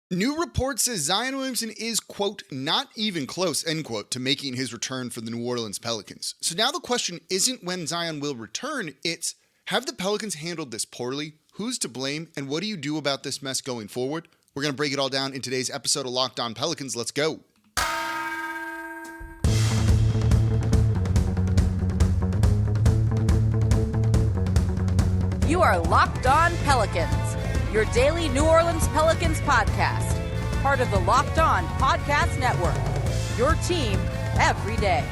New report says Zion Williamson is, quote, not even close, end quote, to making his return for the New Orleans Pelicans. So now the question isn't when Zion will return, it's have the Pelicans handled this poorly? Who's to blame? And what do you do about this mess going forward? We're going to break it all down in today's episode of Locked On Pelicans. Let's go. You are Locked On Pelicans, your daily New Orleans Pelicans podcast, part of the Locked On Podcast Network, your team every day.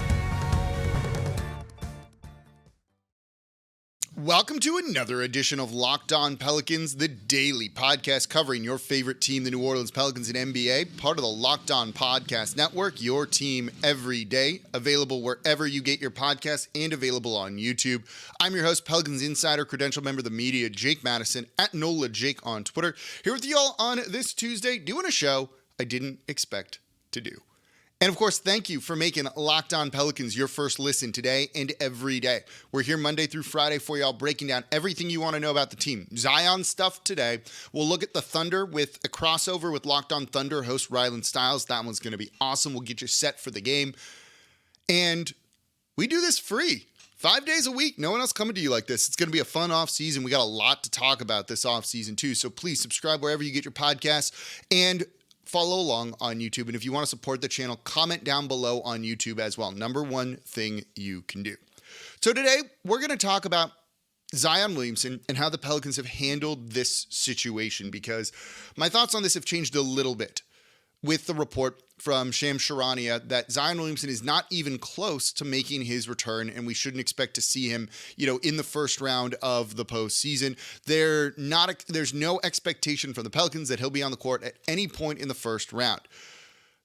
Welcome to another edition of Locked On Pelicans, the daily podcast covering your favorite team, the New Orleans Pelicans and NBA, part of the Locked On Podcast Network, your team every day, available wherever you get your podcasts and available on YouTube. I'm your host, Pelicans Insider, credential member of the media, Jake Madison, at NOLA Jake on Twitter, here with you all on this Tuesday, doing a show I didn't expect to do. And of course, thank you for making Locked On Pelicans your first listen today and every day. We're here Monday through Friday for y'all, breaking down everything you want to know about the team. Zion stuff today. We'll look at the Thunder with a crossover with Locked On Thunder host Rylan Stiles. That one's going to be awesome. We'll get you set for the game. And we do this free. 5 days a week. No one else coming to you like this. It's going to be a fun off season. We got a lot to talk about this off season too. So please subscribe wherever you get your podcasts and follow along on YouTube. And if you want to support the channel, comment down below on YouTube as well. Number one thing you can do. So today we're going to talk about Zion Williamson and how the Pelicans have handled this situation, because my thoughts on this have changed a little bit with the report from Shams Charania that Zion Williamson is not even close to making his return, and we shouldn't expect to see him, in the first round of the postseason. There's no expectation from the Pelicans that he'll be on the court at any point in the first round.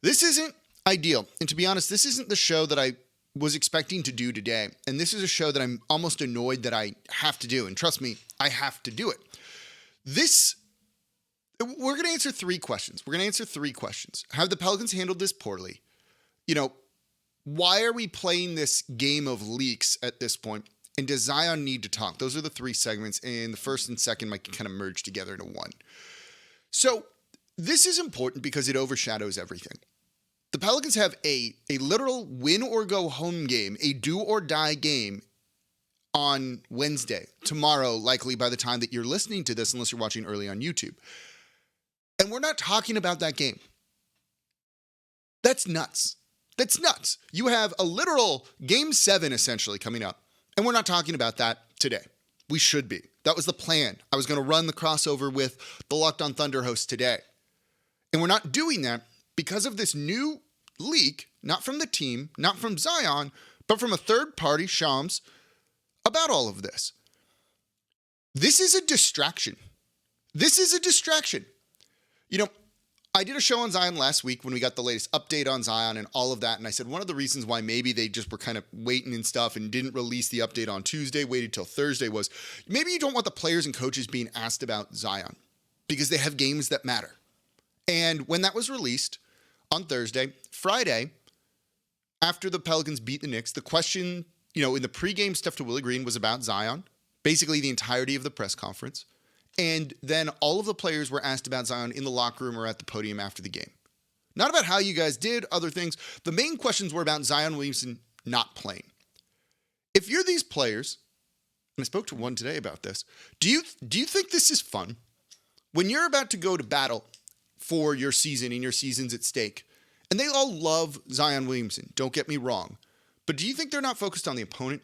This isn't ideal, and to be honest, this isn't the show that I was expecting to do today, and this is a show that I'm almost annoyed that I have to do, and trust me, I have to do it. We're going to answer three questions. Have the Pelicans handled this poorly? Why are we playing this game of leaks at this point? And does Zion need to talk? Those are the three segments, and the first and second might kind of merge together into one. So this is important because it overshadows everything. The Pelicans have a literal win or go home game, a do or die game on Wednesday, tomorrow, likely by the time that you're listening to this, unless you're watching early on YouTube. And we're not talking about that game. That's nuts. You have a literal Game 7 essentially coming up, and we're not talking about that today. We should be. That was the plan. I was going to run the crossover with the Locked On Thunder host today. And we're not doing that because of this new leak, not from the team, not from Zion, but from a third party, Shams, about all of this. This is a distraction. I did a show on Zion last week when we got the latest update on Zion and all of that. And I said one of the reasons why maybe they just were kind of waiting and stuff and didn't release the update on Tuesday, waited till Thursday, was maybe you don't want the players and coaches being asked about Zion because they have games that matter. And when that was released on Thursday, Friday, after the Pelicans beat the Knicks, the question, in the pregame stuff to Willie Green was about Zion, basically the entirety of the press conference. And then all of the players were asked about Zion in the locker room or at the podium after the game. Not about how you guys did, other things. The main questions were about Zion Williamson not playing. If you're these players, and I spoke to one today about this, do you think this is fun? When you're about to go to battle for your season and your season's at stake, and they all love Zion Williamson, don't get me wrong, but do you think they're not focused on the opponent?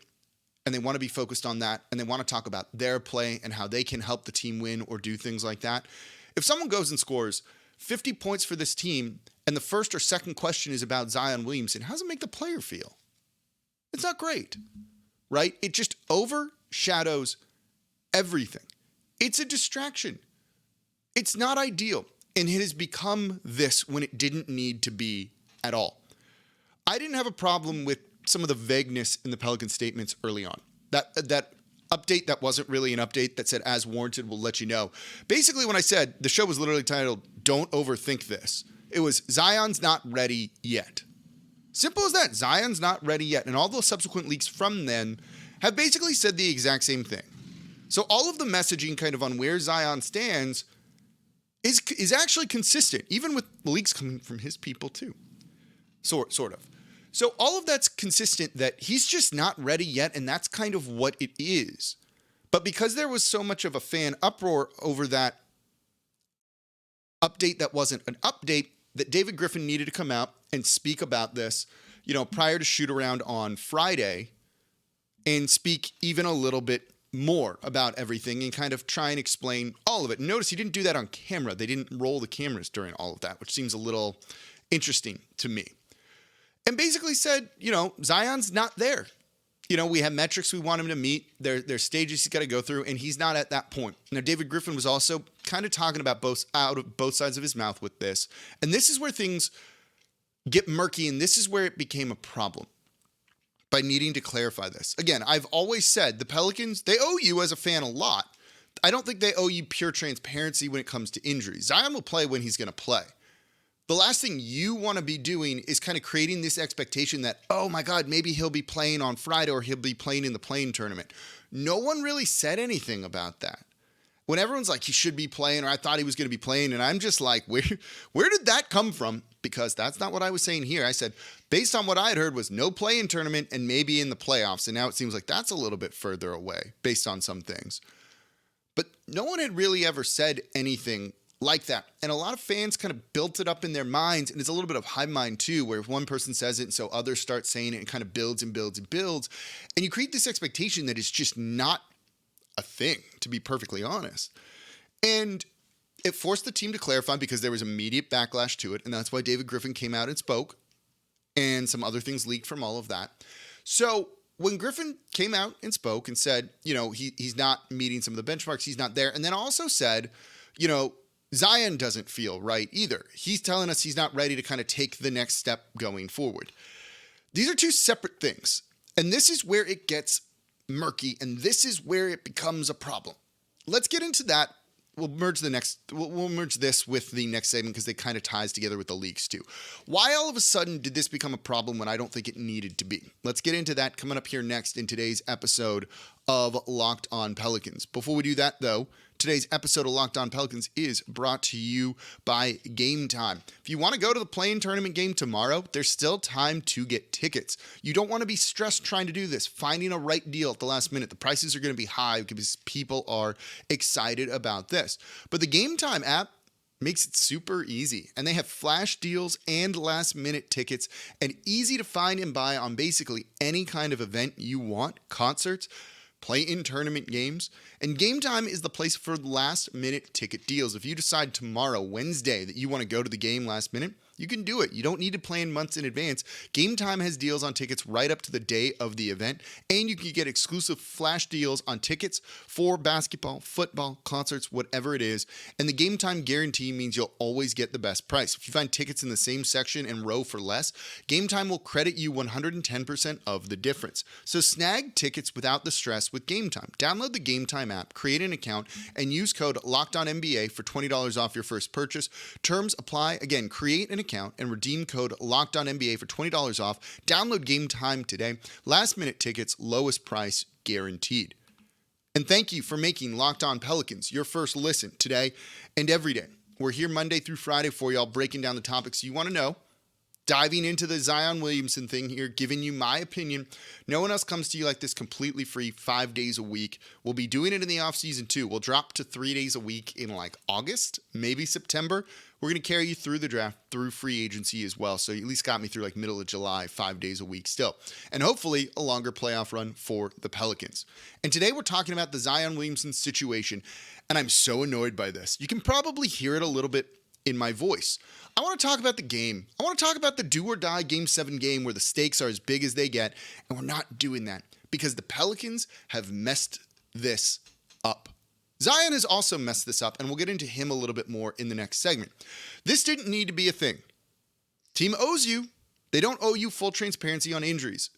And they want to be focused on that, and they want to talk about their play and how they can help the team win or do things like that. If someone goes and scores 50 points for this team, and the first or second question is about Zion Williamson, how does it make the player feel? It's not great, right? It just overshadows everything. It's a distraction. It's not ideal, and it has become this when it didn't need to be at all. I didn't have a problem with some of the vagueness in the Pelican statements early on. That update that wasn't really an update that said, as warranted, we'll let you know. Basically, when I said the show was literally titled, Don't Overthink This, it was Zion's not ready yet. Simple as that. Zion's not ready yet. And all those subsequent leaks from then have basically said the exact same thing. So all of the messaging kind of on where Zion stands is actually consistent, even with leaks coming from his people too. Sort of. So all of that's consistent that he's just not ready yet, and that's kind of what it is. But because there was so much of a fan uproar over that update that wasn't an update, that David Griffin needed to come out and speak about this, prior to shoot around on Friday and speak even a little bit more about everything and kind of try and explain all of it. Notice he didn't do that on camera. They didn't roll the cameras during all of that, which seems a little interesting to me. And basically said, Zion's not there. We have metrics we want him to meet. There's stages he's got to go through, and he's not at that point. Now, David Griffin was also kind of talking about out of both sides of his mouth with this. And this is where things get murky, and this is where it became a problem by needing to clarify this. Again, I've always said the Pelicans, they owe you as a fan a lot. I don't think they owe you pure transparency when it comes to injuries. Zion will play when he's going to play. The last thing you want to be doing is kind of creating this expectation that, oh my God, maybe he'll be playing on Friday or he'll be playing in the play-in tournament. No one really said anything about that. When everyone's like, he should be playing, or I thought he was going to be playing, and I'm just like, where did that come from? Because that's not what I was saying here. I said, based on what I had heard was no play-in tournament and maybe in the playoffs. And now it seems like that's a little bit further away based on some things. But no one had really ever said anything like that. And a lot of fans kind of built it up in their minds, and it's a little bit of hive mind too, where if one person says it and so others start saying it, and kind of builds and builds and builds. And you create this expectation that it's just not a thing, to be perfectly honest. And it forced the team to clarify because there was immediate backlash to it, and that's why David Griffin came out and spoke, and some other things leaked from all of that. So when Griffin came out and spoke and said, he's not meeting some of the benchmarks, he's not there, and then also said, Zion doesn't feel right either. He's telling us he's not ready to kind of take the next step going forward. These are two separate things, and this is where it gets murky, and this is where it becomes a problem. Let's get into that. We'll merge this with the next segment because they kind of ties together with the leaks too. Why all of a sudden did this become a problem when I don't think it needed to be? Let's get into that coming up here next in today's episode of Locked On Pelicans. Before we do that though, today's episode of Locked On Pelicans is brought to you by Gametime. If you want to go to the play-in tournament game tomorrow, there's still time to get tickets. You don't want to be stressed trying to do this, finding a right deal at the last minute. The prices are going to be high because people are excited about this. But the Gametime app makes it super easy, and they have flash deals and last-minute tickets, and easy to find and buy on basically any kind of event you want, concerts, play-in tournament games, and Gametime is the place for last-minute ticket deals. If you decide tomorrow, Wednesday, that you want to go to the game last minute, you can do it. You don't need to plan months in advance. Gametime has deals on tickets right up to the day of the event, and you can get exclusive flash deals on tickets for basketball, football, concerts, whatever it is. And the Gametime guarantee means you'll always get the best price. If you find tickets in the same section and row for less, Gametime will credit you 110% of the difference. So snag tickets without the stress with Gametime. Download the Gametime app, create an account, and use code LOCKEDONNBA for $20 off your first purchase. Terms apply. Again, create an account and redeem code LOCKEDONNBA for $20 off. Download Gametime today. Last minute tickets, lowest price guaranteed. And thank you for making Locked On Pelicans your first listen today and every day. We're here Monday through Friday for y'all, breaking down the topics you want to know, diving into the Zion Williamson thing here, giving you my opinion. No one else comes to you like this completely free 5 days a week. We'll be doing it in the off season too. We'll drop to 3 days a week in like August, maybe September. We're going to carry you through the draft, through free agency as well. So you at least got me through like middle of July, 5 days a week still. And hopefully a longer playoff run for the Pelicans. And today we're talking about the Zion Williamson situation. And I'm so annoyed by this. You can probably hear it a little bit in my voice. I want to talk about the game. I want to talk about the do or die Game 7 game where the stakes are as big as they get. And we're not doing that because the Pelicans have messed this up. Zion has also messed this up, and we'll get into him a little bit more in the next segment. This didn't need to be a thing. Team owes you. They don't owe you full transparency on injuries.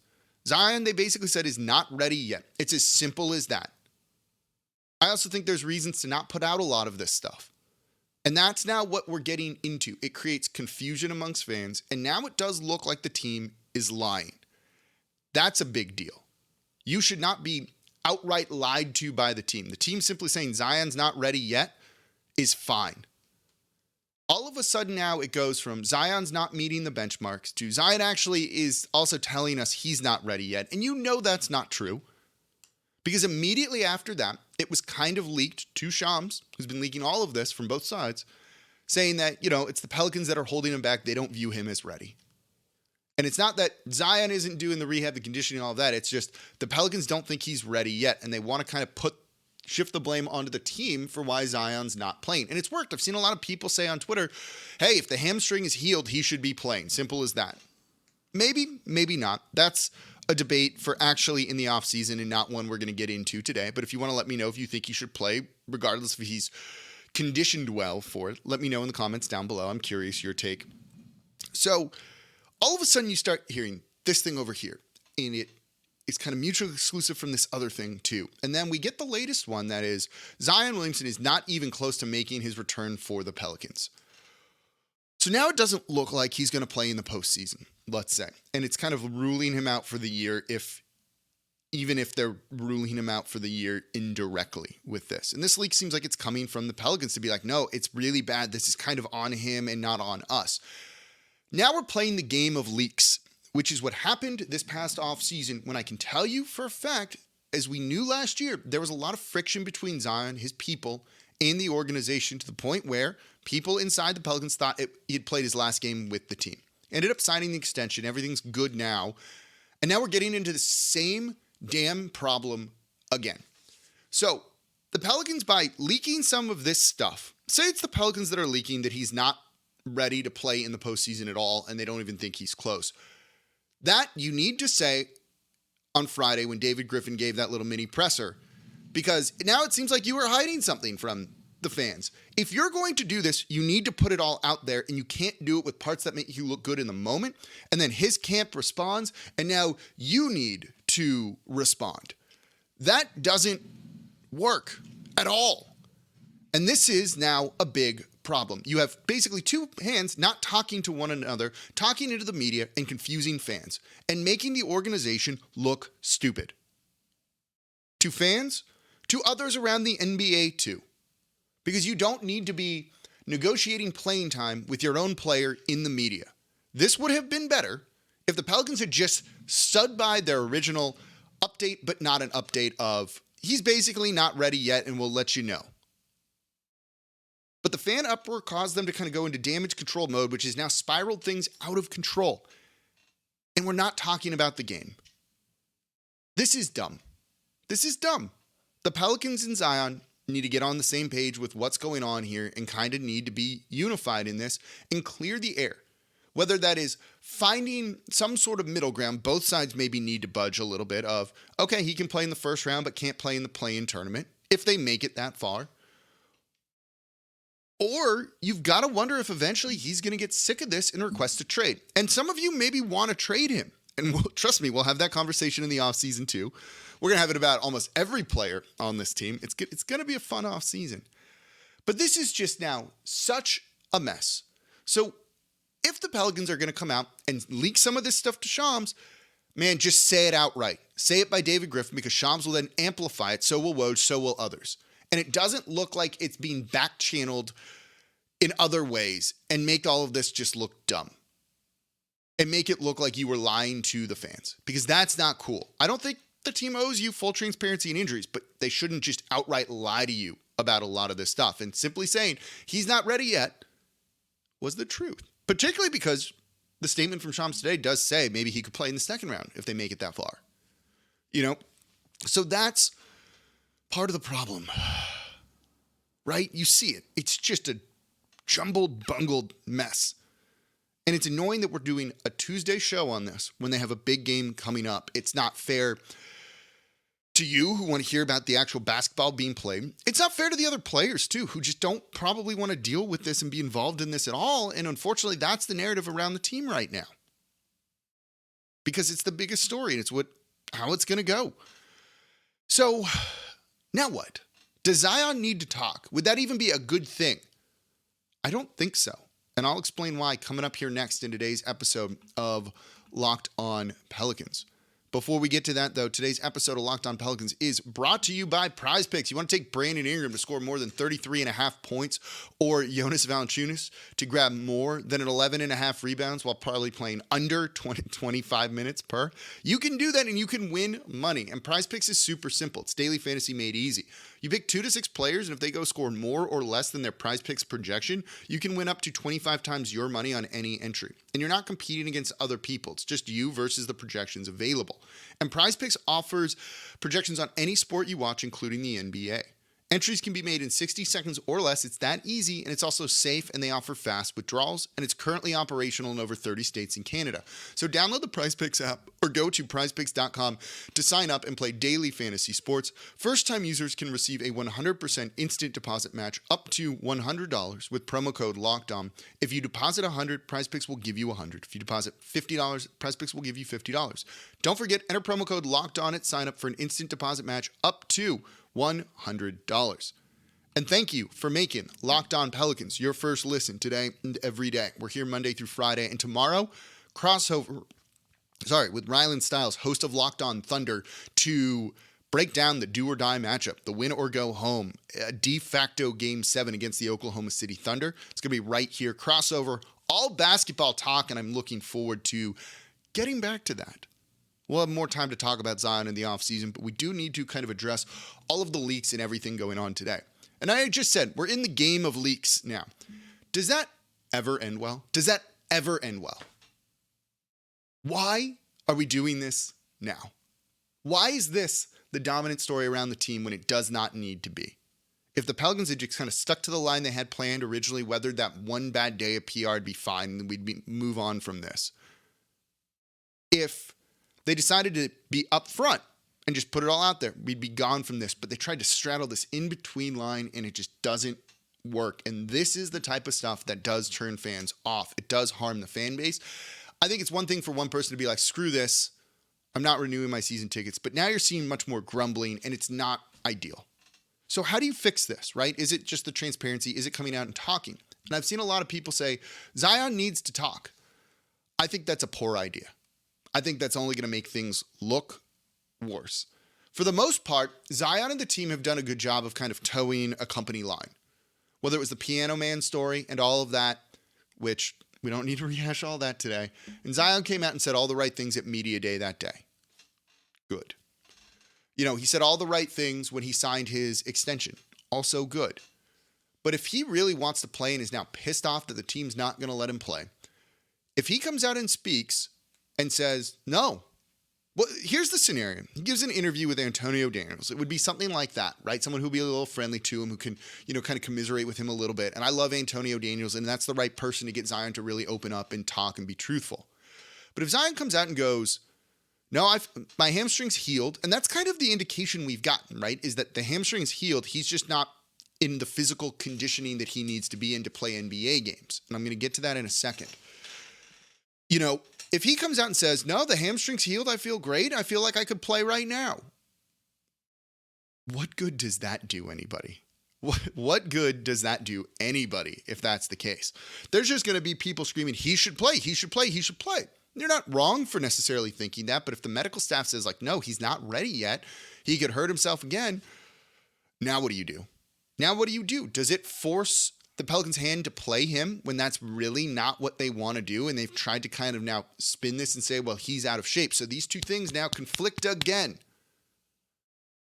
Zion, they basically said, is not ready yet. It's as simple as that. I also think there's reasons to not put out a lot of this stuff. And that's now what we're getting into. It creates confusion amongst fans, and now it does look like the team is lying. That's a big deal. You should not be outright lied to by the team. The team simply saying Zion's not ready yet is fine. of a sudden now it goes from Zion's not meeting the benchmarks to Zion actually is also telling us he's not ready yet. And you know that's not true. Because immediately after that, it was kind of leaked to Shams, who's been leaking all of this from both sides, saying that, it's the Pelicans that are holding him back. They don't view him as ready. And it's not that Zion isn't doing the rehab, the conditioning, all of that. It's just the Pelicans don't think he's ready yet. And they want to kind of shift the blame onto the team for why Zion's not playing. And it's worked. I've seen a lot of people say on Twitter, hey, if the hamstring is healed, he should be playing. Simple as that. Maybe, maybe not. That's a debate for actually in the offseason and not one we're going to get into today. But if you want to let me know if you think he should play, regardless if he's conditioned well for it, let me know in the comments down below. I'm curious your take. So all of a sudden you start hearing this thing over here, and it's kind of mutually exclusive from this other thing too. And then we get the latest one that is Zion Williamson is not even close to making his return for the Pelicans. So now it doesn't look like he's going to play in the postseason, let's say. And it's kind of ruling him out for the year even if they're ruling him out for the year indirectly with this. And this leak seems like it's coming from the Pelicans to be like, no, it's really bad. This is kind of on him and not on us. Now we're playing the game of leaks, which is what happened this past offseason when I can tell you for a fact, as we knew last year, there was a lot of friction between Zion, his people, and the organization to the point where people inside the Pelicans thought he had played his last game with the team. Ended up signing the extension. Everything's good now. And now we're getting into the same damn problem again. So the Pelicans, by leaking some of this stuff, say it's the Pelicans that are leaking that he's not ready to play in the postseason at all, and they don't even think he's close. That you need to say on Friday when David Griffin gave that little mini presser, because now it seems like you were hiding something from the fans. If you're going to do this, you need to put it all out there, and you can't do it with parts that make you look good in the moment. And then his camp responds, and now you need to respond. That doesn't work at all. And this is now a big problem. You have basically two hands not talking to one another, talking into the media and confusing fans and making the organization look stupid. To fans, to others around the NBA too. Because you don't need to be negotiating playing time with your own player in the media. This would have been better if the Pelicans had just stood by their original update, but not an update of, he's basically not ready yet and we'll let you know. But the fan uproar caused them to kind of go into damage control mode, which has now spiraled things out of control. And we're not talking about the game. This is dumb. This is dumb. The Pelicans and Zion need to get on the same page with what's going on here and kind of need to be unified in this and clear the air. Whether that is finding some sort of middle ground, both sides maybe need to budge a little bit of, okay, he can play in the first round but can't play in the play-in tournament if they make it that far. Or you've got to wonder if eventually he's going to get sick of this and request a trade. And some of you maybe want to trade him. And trust me, we'll have that conversation in the offseason too. We're going to have it about almost every player on this team. It's going to be a fun offseason. But this is just now such a mess. So if the Pelicans are going to come out and leak some of this stuff to Shams, man, just say it outright. Say it by David Griffin, because Shams will then amplify it. So will Woj, so will others. And it doesn't look like it's being back-channeled in other ways and make all of this just look dumb. And make it look like you were lying to the fans, because that's not cool. I don't think the team owes you full transparency and injuries, but they shouldn't just outright lie to you about a lot of this stuff. And simply saying he's not ready yet was the truth, particularly because the statement from Shams today does say maybe he could play in the second round if they make it that far. So that's part of the problem, right? You see it. It's just a jumbled, bungled mess. And it's annoying that we're doing a Tuesday show on this when they have a big game coming up. It's not fair to you who want to hear about the actual basketball being played. It's not fair to the other players too, who just don't probably want to deal with this and be involved in this at all. And unfortunately, that's the narrative around the team right now. Because it's the biggest story and it's how it's going to go. So now what? Does Zion need to talk? Would that even be a good thing? I don't think so. And I'll explain why coming up here next in today's episode of Locked On Pelicans. Before we get to that, though, today's episode of Locked On Pelicans is brought to you by PrizePicks. You want to take Brandon Ingram to score more than 33.5 points or Jonas Valanciunas to grab more than 11.5 rebounds while probably playing under 25 minutes per? You can do that and you can win money. And PrizePicks is super simple. It's daily fantasy made easy. You pick 2 to 6 players, and if they go score more or less than their PrizePicks projection, you can win up to 25 times your money on any entry. And you're not competing against other people. It's just you versus the projections available. And PrizePicks offers projections on any sport you watch, including the NBA. Entries can be made in 60 seconds or less. It's that easy, and it's also safe, and they offer fast withdrawals, and it's currently operational in over 30 states and Canada. So download the PrizePicks app or go to prizepicks.com to sign up and play daily fantasy sports. First-time users can receive a 100% instant deposit match up to $100 with promo code LOCKEDON. If you deposit $100, PrizePicks will give you $100. If you deposit $50, PrizePicks will give you $50. Don't forget, enter promo code LOCKEDON at sign up for an instant deposit match up to $100. And thank you for making Locked On Pelicans your first listen today and every day. We're here Monday through Friday, and tomorrow, with Rylan Stiles, host of Locked On Thunder, to break down the do or die matchup, the win or go home, a de facto Game 7 against the Oklahoma City Thunder. It's going to be right here, crossover, all basketball talk, and I'm looking forward to getting back to that. We'll have more time to talk about Zion in the offseason, but we do need to kind of address all of the leaks and everything going on today. And I just said, we're in the game of leaks now. Does that ever end well? Does that ever end well? Why are we doing this now? Why is this the dominant story around the team when it does not need to be? If the Pelicans had just kind of stuck to the line they had planned originally, weathered that one bad day of PR, it'd be fine, and we'd move on from this. If they decided to be upfront and just put it all out there, we'd be gone from this. But they tried to straddle this in-between line, and it just doesn't work. And this is the type of stuff that does turn fans off. It does harm the fan base. I think it's one thing for one person to be like, screw this, I'm not renewing my season tickets. But now you're seeing much more grumbling, and it's not ideal. So how do you fix this, right? Is it just the transparency? Is it coming out and talking? And I've seen a lot of people say, Zion needs to talk. I think that's a poor idea. I think that's only going to make things look worse. For the most part, Zion and the team have done a good job of kind of towing a company line. Whether it was the Piano Man story and all of that, which we don't need to rehash all that today. And Zion came out and said all the right things at Media Day that day. Good. He said all the right things when he signed his extension. Also good. But if he really wants to play and is now pissed off that the team's not going to let him play, if he comes out and speaks and says, no. Well, here's the scenario. He gives an interview with Antonio Daniels. It would be something like that, right? Someone who'll be a little friendly to him, who can, kind of commiserate with him a little bit. And I love Antonio Daniels, and that's the right person to get Zion to really open up and talk and be truthful. But if Zion comes out and goes, no, my hamstring's healed, and that's kind of the indication we've gotten, right? Is that the hamstring's healed. He's just not in the physical conditioning that he needs to be in to play NBA games. And I'm going to get to that in a second. If he comes out and says, no, the hamstring's healed, I feel great, I feel like I could play right now. What good does that do anybody? What good does that do anybody if that's the case? There's just going to be people screaming, he should play, he should play, he should play. You're not wrong for necessarily thinking that, but if the medical staff says no, he's not ready yet, he could hurt himself again, now what do you do? Does it force the Pelicans' hand to play him when that's really not what they want to do? And they've tried to kind of now spin this and say, well, he's out of shape. So these two things now conflict again.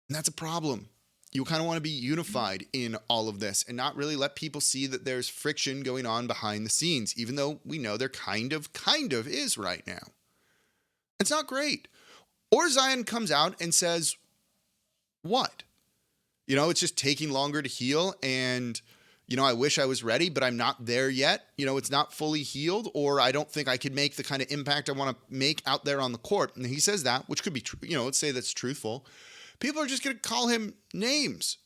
And that's a problem. You kind of want to be unified in all of this and not really let people see that there's friction going on behind the scenes, even though we know there kind of is right now. It's not great. Or Zion comes out and says, what? It's just taking longer to heal, and I wish I was ready, but I'm not there yet. It's not fully healed, or I don't think I could make the kind of impact I want to make out there on the court. And he says that, which could be true. Let's say that's truthful. People are just going to call him names.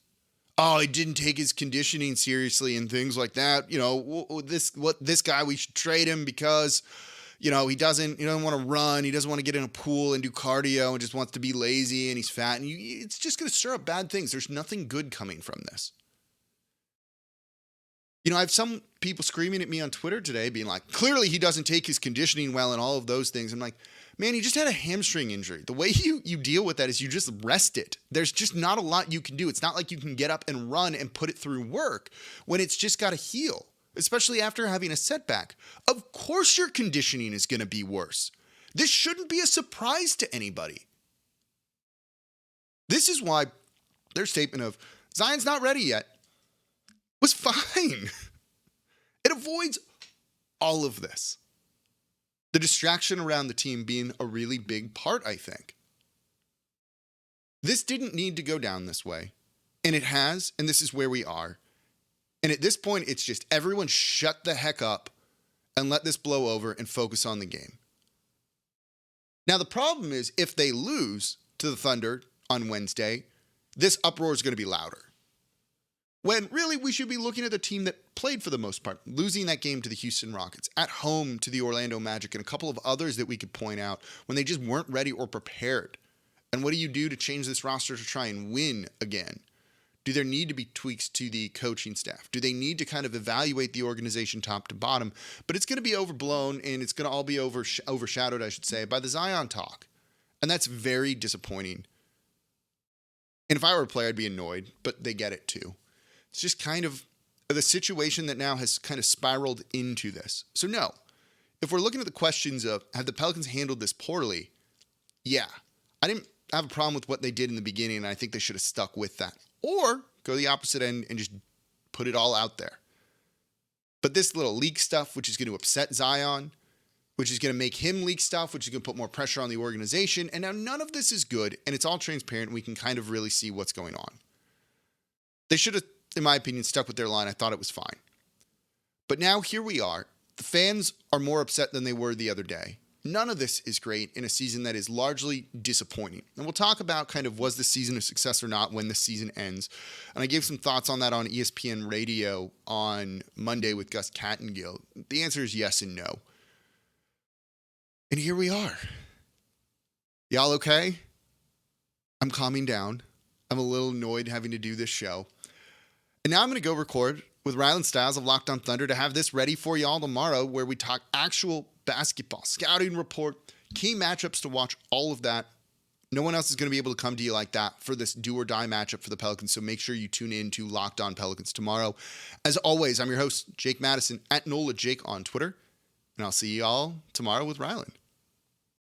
Oh, he didn't take his conditioning seriously and things like that. This guy, we should trade him because, he doesn't want to run. He doesn't want to get in a pool and do cardio and just wants to be lazy and he's fat. And it's just going to stir up bad things. There's nothing good coming from this. I have some people screaming at me on Twitter today being like, clearly he doesn't take his conditioning well and all of those things. I'm like, man, he just had a hamstring injury. The way you deal with that is you just rest it. There's just not a lot you can do. It's not like you can get up and run and put it through work when it's just got to heal, especially after having a setback. Of course your conditioning is going to be worse. This shouldn't be a surprise to anybody. This is why their statement of Zion's not ready yet was fine. It avoids all of this. The distraction around the team being a really big part, I think. This didn't need to go down this way, and it has, and this is where we are. And at this point, it's just everyone shut the heck up and let this blow over and focus on the game. Now, the problem is if they lose to the Thunder on Wednesday, this uproar is going to be louder. When really we should be looking at the team that played for the most part, losing that game to the Houston Rockets, at home to the Orlando Magic, and a couple of others that we could point out when they just weren't ready or prepared. And what do you do to change this roster to try and win again? Do there need to be tweaks to the coaching staff? Do they need to kind of evaluate the organization top to bottom? But it's going to be overblown, and it's going to all be overshadowed, I should say, by the Zion talk. And that's very disappointing. And if I were a player, I'd be annoyed, but they get it too. It's just kind of the situation that now has kind of spiraled into this. So no, if we're looking at the questions of have the Pelicans handled this poorly? Yeah, I didn't have a problem with what they did in the beginning, and I think they should have stuck with that. Or go the opposite end and just put it all out there. But this little leak stuff, which is going to upset Zion, which is going to make him leak stuff, which is going to put more pressure on the organization. And now none of this is good, and it's all transparent. We can kind of really see what's going on. They should have, in my opinion, stuck with their line. I thought it was fine. But now here we are. The fans are more upset than they were the other day. None of this is great in a season that is largely disappointing. And we'll talk about kind of was the season a success or not when the season ends. And I gave some thoughts on that on ESPN Radio on Monday with Gus Kattengill. The answer is yes and no. And here we are. Y'all okay? I'm calming down. I'm a little annoyed having to do this show. And now I'm going to go record with Rylan Stiles of Locked on Thunder to have this ready for y'all tomorrow, where we talk actual basketball, scouting report, key matchups to watch, all of that. No one else is going to be able to come to you like that for this do or die matchup for the Pelicans. So make sure you tune in to Locked on Pelicans tomorrow. As always, I'm your host, Jake Madison, at NOLA Jake on Twitter. And I'll see y'all tomorrow with Rylan.